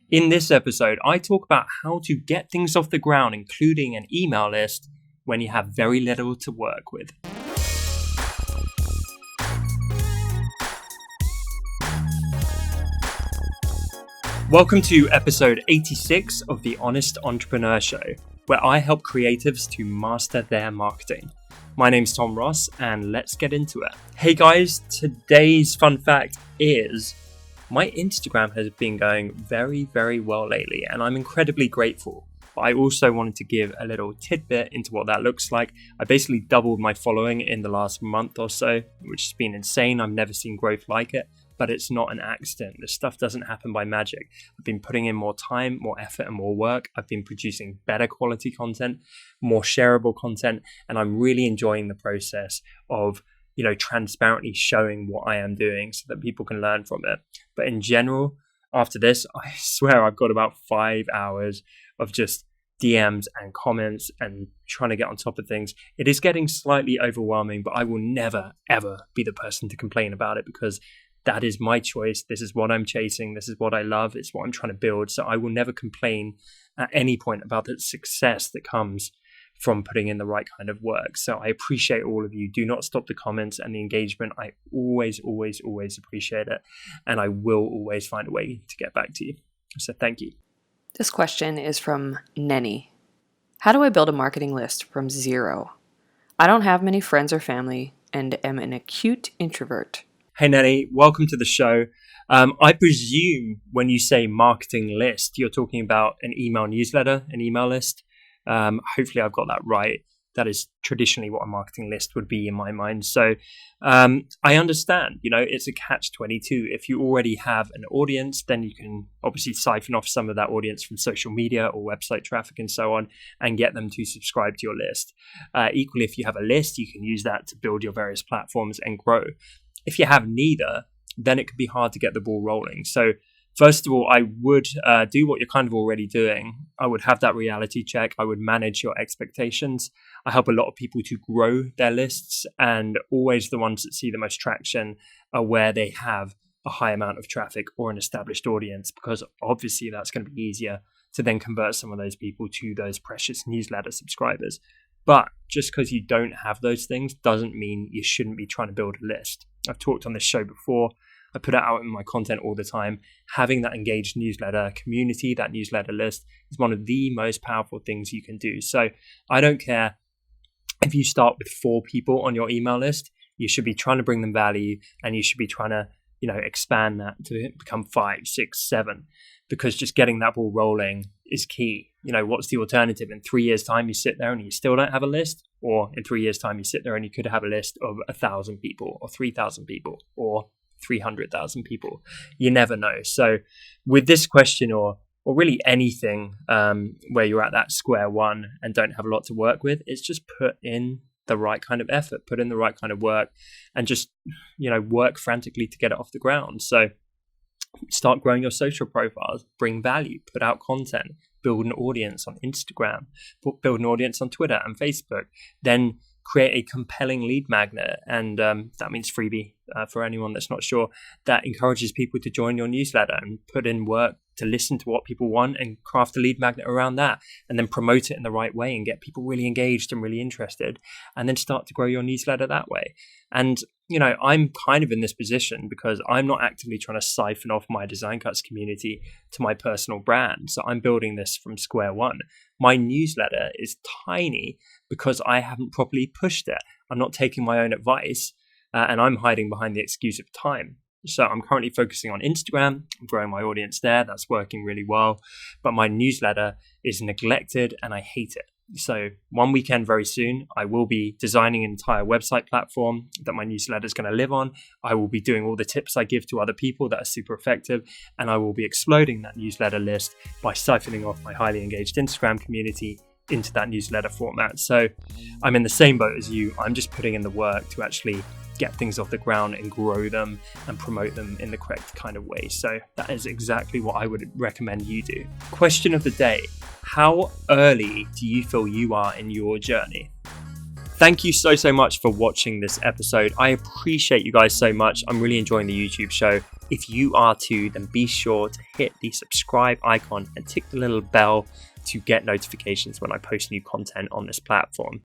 In this episode, I talk about how to get things off the ground, including an email list, when you have very little to work with. Welcome to episode 86 of The Honest Entrepreneur Show, where I help creatives to master their marketing. My name's Tom Ross, and let's get into it. Hey guys, today's fun fact is my Instagram has been going very, very well lately, and I'm incredibly grateful. But I also wanted to give a little tidbit into what that looks like. I basically doubled my following in the last month or so, which has been insane. I've never seen growth like it, but it's not an accident. This stuff doesn't happen by magic. I've been putting in more time, more effort, and more work. I've been producing better quality content, more shareable content, and I'm really enjoying the process of transparently showing what I am doing so that people can learn from it. But in general, after this, I swear I've got about 5 hours of just DMs and comments and trying to get on top of things. It is getting slightly overwhelming, but I will never, ever be the person to complain about it because that is my choice. This is what I'm chasing. This is what I love. It's what I'm trying to build. So I will never complain at any point about the success that comes from putting in the right kind of work. So I appreciate all of you. Do not stop the comments and the engagement. I always, always, always appreciate it. And I will always find a way to get back to you. So thank you. This question is from Nenny. How do I build a marketing list from zero? I don't have many friends or family and am an acute introvert. Hey Nenny, welcome to the show. I presume when you say marketing list, you're talking about an email newsletter, an email list. Hopefully I've got that right. That is traditionally what a marketing list would be in my mind. So I understand, it's a catch-22. If you already have an audience, then you can obviously siphon off some of that audience from social media or website traffic and so on and get them to subscribe to your list. Equally, if you have a list, you can use that to build your various platforms and grow. If you have neither, then it could be hard to get the ball rolling. So first of all, I would do what you're kind of already doing. I would have that reality check. I would manage your expectations. I help a lot of people to grow their lists, and always the ones that see the most traction are where they have a high amount of traffic or an established audience, because obviously that's going to be easier to then convert some of those people to those precious newsletter subscribers. But just because you don't have those things doesn't mean you shouldn't be trying to build a list. I've talked on this show before. I put it out in my content all the time. Having that engaged newsletter community, that newsletter list, is one of the most powerful things you can do. So I don't care if you start with 4 people on your email list. You should be trying to bring them value, and you should be trying to, expand that to become 5, 6, 7, because just getting that ball rolling is key. What's the alternative? In 3 years' time, you sit there and you still don't have a list, or in 3 years' time, you sit there and you could have a list of 1,000 people, or 3,000 people, or 300,000 people. You never know. So with this question, or really anything where you're at that square one and don't have a lot to work with, it's just put in the right kind of effort, put in the right kind of work, and just work frantically to get it off the ground. So start growing your social profiles, bring value, put out content, build an audience on Instagram, build an audience on Twitter and Facebook, then create a compelling lead magnet, and that means freebie for anyone that's not sure, that encourages people to join your newsletter, and put in work to listen to what people want and craft a lead magnet around that, and then promote it in the right way and get people really engaged and really interested, and then start to grow your newsletter that way. And I'm kind of in this position because I'm not actively trying to siphon off my Design Cuts community to my personal brand. So I'm building this from square one. My newsletter is tiny because I haven't properly pushed it. I'm not taking my own advice, and I'm hiding behind the excuse of time. So I'm currently focusing on Instagram. I'm growing my audience there. That's working really well. But my newsletter is neglected and I hate it. So one weekend very soon, I will be designing an entire website platform that my newsletter is going to live on. I will be doing all the tips I give to other people that are super effective. And I will be exploding that newsletter list by siphoning off my highly engaged Instagram community into that newsletter format. So I'm in the same boat as you. I'm just putting in the work to actually get things off the ground and grow them and promote them in the correct kind of way. So that is exactly what I would recommend you do. Question of the day: how early do you feel you are in your journey? Thank you so much for watching this episode. I appreciate you guys so much. I'm really enjoying the YouTube show. If you are too, then be sure to hit the subscribe icon and tick the little bell to get notifications when I post new content on this platform.